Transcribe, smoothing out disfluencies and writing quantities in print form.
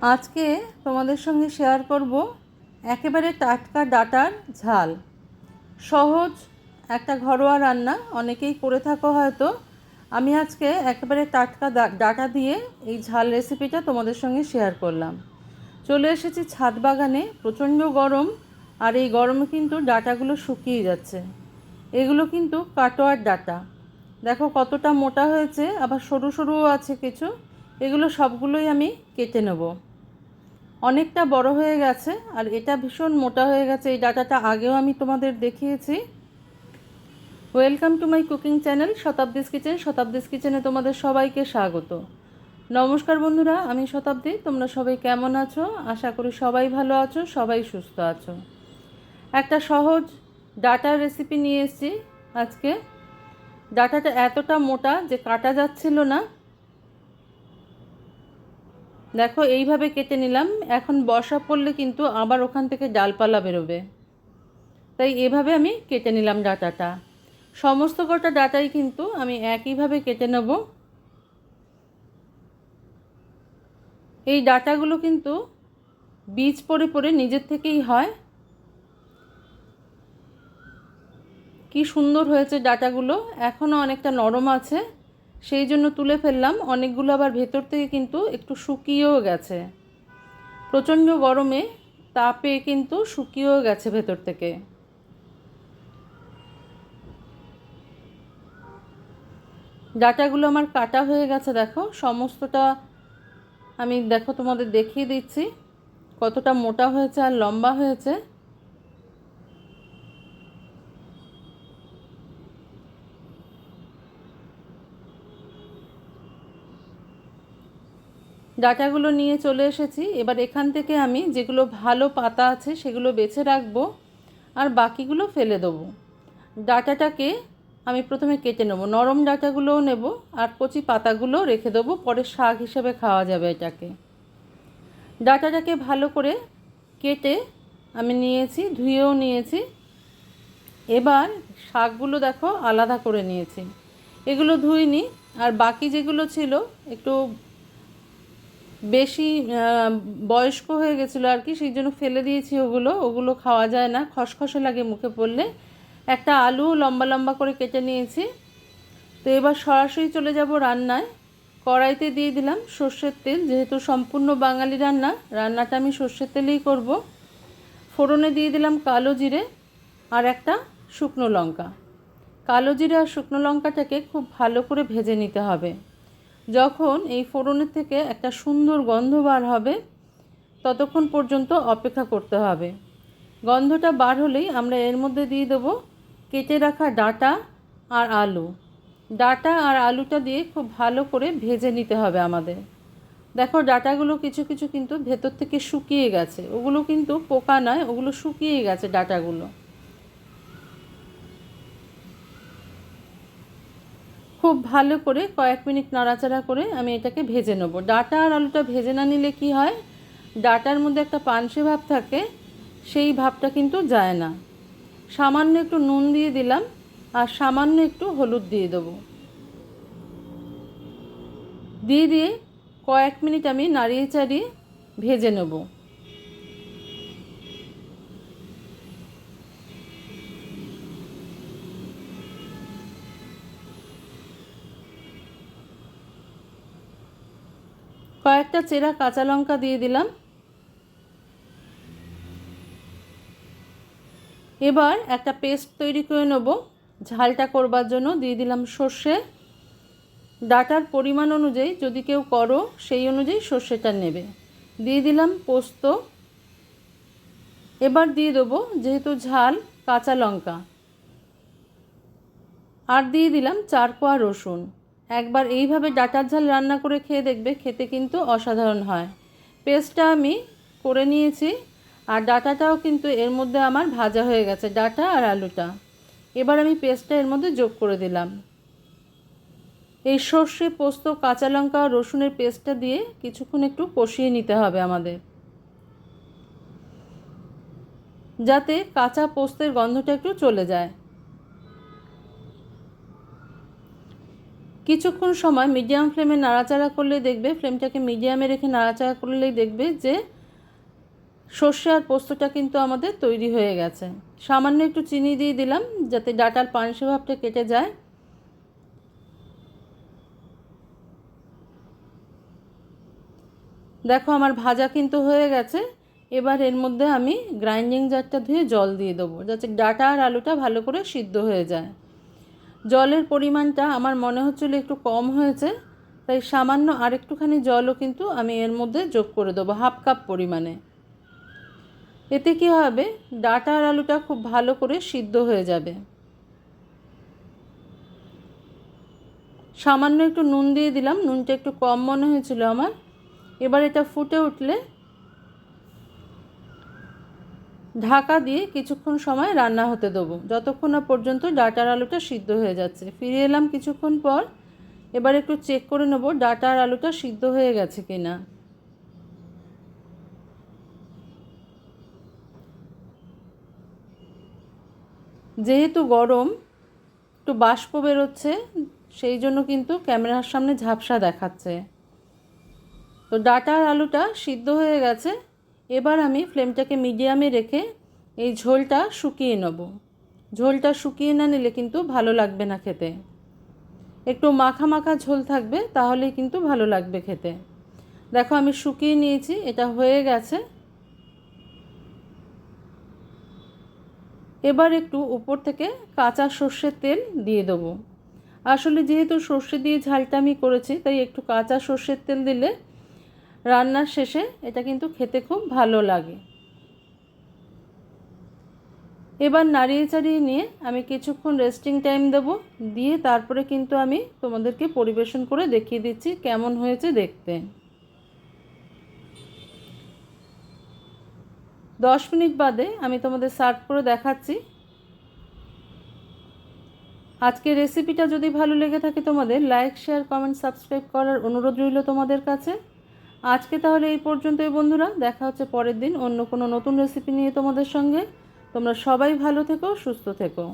আজকে তোমাদের সঙ্গে শেয়ার করব একেবারে টাটকা ডাঁটার ঝাল। সহজ একটা ঘরোয়া রান্না, অনেকেই করে থাকো হয়তো। আমি আজকে একেবারে টাটকা ডাঁটা দিয়ে এই ঝাল রেসিপিটা তোমাদের সঙ্গে শেয়ার করলাম। চলে এসেছি ছাদ বাগানে, প্রচণ্ড গরম, আর এই গরমে কিন্তু ডাঁটাগুলো শুকিয়ে যাচ্ছে। এগুলো কিন্তু কাটোয়ার ডাঁটা, দেখো কতটা মোটা হয়েছে, আবার সরু সরুও আছে কিছু। এগুলো সবগুলোই আমি কেটে নেব। অনেকটা বড় হয়ে গেছে আর এটা ভীষণ মোটা হয়ে গেছে। এই ডাটাটা আগেও আমি তোমাদের দেখিয়েছি। Welcome to my cooking channel Shatabdi's kitchen. Shatabdi's কিচেনে তোমাদের সবাইকে স্বাগত। নমস্কার বন্ধুরা, আমি শতাব্দী। তোমরা সবাই কেমন আছো? আশা করি সবাই ভালো আছো, সবাই সুস্থ আছো। একটা সহজ ডাটার রেসিপি নিয়ে এসেছি আজকে। ডাটাটা এতটা মোটা যে কাটা যাচ্ছিল না। দেখো এইভাবে কেটে নিলাম। এখন বর্ষা পড়লে কিন্তু আবার ওখান থেকে ডালপালা বেরোবে, তাই এভাবে আমি কেটে নিলাম ডাঁটাটা। সমস্ত কটা ডাঁটাই কিন্তু আমি একইভাবে কেটে নেব। এই ডাঁটাগুলো কিন্তু বীজ পড়ে পড়ে নিজের থেকেই হয়। কি সুন্দর হয়েছে ডাঁটাগুলো, এখনও অনেকটা নরম আছে, সেই জন্য তুলে ফেললাম। অনেকগুলো আবার ভেতর থেকে কিন্তু একটু শুকিয়েও গেছে। প্রচণ্ড গরমে তাপে কিন্তু শুকিয়েও গেছে ভেতর থেকে। ডাঁটাগুলো আমার কাটা হয়ে গেছে, দেখো সমস্তটা। আমি দেখো তোমাদের দেখিয়ে দিচ্ছি কতটা মোটা হয়েছে আর লম্বা হয়েছে। ডাঁটাগুলো নিয়ে চলে এসেছি। এবার এখান থেকে আমি যেগুলো ভালো পাতা আছে সেগুলো বেছে রাখবো আর বাকিগুলো ফেলে দেবো। ডাঁটাটাকে আমি প্রথমে কেটে নেবো, নরম ডাঁটাগুলোও নেব আর কচি পাতাগুলোও রেখে দেবো, পরে শাক হিসেবে খাওয়া যাবে এটাকে। ডাঁটাটাকে ভালো করে কেটে আমি নিয়েছি, ধুয়েও নিয়েছি। এবার শাকগুলো দেখো আলাদা করে নিয়েছি, এগুলো ধুইনি। আর বাকি যেগুলো ছিল একটু বেশি বয়স্ক হয়ে গেছিলো আর কি, সেই জন্য ফেলে দিয়েছি। ওগুলো খাওয়া যায় না, খসখসে লাগে মুখে পড়লে। একটা আলু লম্বা লম্বা করে কেটে নিয়েছি। তো এবার সরাসরি চলে যাব রান্নায়। কড়াইতে দিয়ে দিলাম সর্ষের তেল, যেহেতু সম্পূর্ণ বাঙালি রান্নাটা আমি সর্ষের তেলেই করব। ফোড়নে দিয়ে দিলাম কালো জিরে আর একটা শুকনো লঙ্কা। কালো জিরে আর শুকনো লঙ্কাটাকে খুব ভালো করে ভেজে নিতে হবে। যখন এই ফোড়নের থেকে একটা সুন্দর গন্ধ বার হবে ততক্ষণ পর্যন্ত অপেক্ষা করতে হবে। গন্ধটা বার হলেই আমরা এর মধ্যে দিয়ে দেবো কেটে রাখা ডাঁটা আর আলু। ডাঁটা আর আলুটা দিয়ে খুব ভালো করে ভেজে নিতে হবে আমাদের। দেখো ডাঁটাগুলো কিছু কিছু কিন্তু ভেতর থেকে শুকিয়ে গেছে, ওগুলো কিন্তু পোকা নয়, ওগুলো শুকিয়ে গেছে ডাঁটাগুলো। খুব ভালো করে কয়েক মিনিট নাড়াচাড়া করে আমি এটাকে ভেজে নেব। ডাঁটা আর আলুটা ভেজে না নিলে কি হয়, ডাঁটার মধ্যে একটা পানসে ভাব থাকে, সেই ভাবটা কিন্তু যায় না। সামান্য একটু নুন দিয়ে দিলাম আর সামান্য একটু হলুদ দিয়ে দেবো। দিয়ে কয়েক মিনিট আমি নাড়িয়ে চাড়িয়ে ভেজে নেব। কয়েকটা চেরা কাঁচা লঙ্কা দিয়ে দিলাম। এবার একটা পেস্ট তৈরি করে নেব ঝালটা করবার জন্য। দিয়ে দিলাম সর্ষে, ডাঁটার পরিমাণ অনুযায়ী যদি কেউ করো সেই অনুযায়ী সর্ষেটা নেবে। দিয়ে দিলাম পোস্ত। এবার দিয়ে দেবো, যেহেতু ঝাল, কাঁচা লঙ্কা। আর দিয়ে দিলাম 4 কোয়া রসুন। একবার এইভাবে ডাঁটার ঝাল রান্না করে খেয়ে দেখবে, খেতে কিন্তু অসাধারণ হয়। পেস্টটা আমি করে নিয়েছি আর ডাঁটাটাও কিন্তু এর মধ্যে আমার ভাজা হয়ে গেছে, ডাঁটা আর আলুটা। এবার আমি পেস্টটা এর মধ্যে যোগ করে দিলাম। এই সর্ষে, পোস্ত, কাঁচা লঙ্কা আর রসুনের পেস্টটা দিয়ে কিছুক্ষণ একটু কষিয়ে নিতে হবে আমাদের, যাতে কাঁচা পোস্তের গন্ধটা একটু চলে যায়। কিছুক্ষণ সময় মিডিয়াম ফ্লেমে নাড়াচাড়া করলেই দেখবে, ফ্লেমটাকে মিডিয়ামে রেখে নাড়াচাড়া করলেই দেখবে যে সর্ষে আর পোস্তটা কিন্তু আমাদের তৈরি হয়ে গেছে। সামান্য একটু চিনি দিয়ে দিলাম যাতে ডাঁটার পানসে ভাবটা কেটে যায়। দেখো আমার ভাজা কিন্তু হয়ে গেছে। এবার এর মধ্যে আমি গ্রাইন্ডিং জারটা ধুয়ে জল দিয়ে দেবো যাতে ডাঁটা আর আলুটা ভালো করে সিদ্ধ হয়ে যায়। জলের পরিমাণটা আমার মনে হচ্ছিল একটু কম হয়েছে, তাই সামান্য আরেকটুখানি জলও কিন্তু আমি এর মধ্যে যোগ করে দেবো, 1/2 কাপ পরিমাণে। এতে কী হবে, ডাঁটা আর আলুটা খুব ভালো করে সিদ্ধ হয়ে যাবে। সামান্য একটু নুন দিয়ে দিলাম, নুনটা একটু কম মনে হয়েছিল আমার। এবার এটা ফুটে উঠলে ঢাকা দিয়ে কিছুক্ষণ সময় রান্না হতে দেবো, যতক্ষণ না পর্যন্ত ডাঁটা আর আলুটা সিদ্ধ হয়ে যাচ্ছে। ফিরে এলাম কিছুক্ষণ পর। এবার একটু চেক করে নেব ডাঁটা আর আলুটা সিদ্ধ হয়ে গেছে কিনা। যেহেতু গরম একটু বাষ্প বেরোচ্ছে, সেই জন্য কিন্তু ক্যামেরার সামনে ঝাপসা দেখাচ্ছে। তো ডাঁটা আর আলুটা সিদ্ধ হয়ে গেছে। এবার আমি ফ্লেমটাকে মিডিয়ামে রেখে এই ঝোলটা শুকিয়ে নেব। ঝোলটা শুকিয়ে না নিলে কিন্তু ভালো লাগবে না খেতে। একটু মাখা মাখা ঝোল থাকবে, তাহলেই কিন্তু ভালো লাগবে খেতে। দেখো আমি শুকিয়ে নিয়েছি, এটা হয়ে গেছে। এবার একটু উপর থেকে কাঁচা সর্ষের তেল দিয়ে দেবো। আসলে যেহেতু সর্ষে দিয়ে ঝালটা আমি করেছি, তাই একটু কাঁচা সর্ষের তেল দিলে রান্নার শেষে এটা কিন্তু খেতে খুব ভালো লাগে। এবার নাড়িয়ে চাড়িয়ে নিয়ে আমি কিছুক্ষণ রেস্টিং টাইম দেবো, দিয়ে তারপরে কিন্তু আমি তোমাদেরকে পরিবেশন করে দেখিয়ে দিচ্ছি কেমন হয়েছে দেখতে। 10 মিনিট বাদে আমি তোমাদের সার্ভ করে দেখাচ্ছি। আজকের রেসিপিটা যদি ভালো লেগে থাকে তোমাদের, লাইক শেয়ার কমেন্ট সাবস্ক্রাইব করার অনুরোধ রইল তোমাদের কাছে। আজকে তাহলে এই পর্যন্তই বন্ধুরা, দেখা হচ্ছে পরের দিন অন্য কোনো নতুন রেসিপি নিয়ে তোমাদের সঙ্গে। তোমরা সবাই ভালো থেকো, সুস্থ থেকো।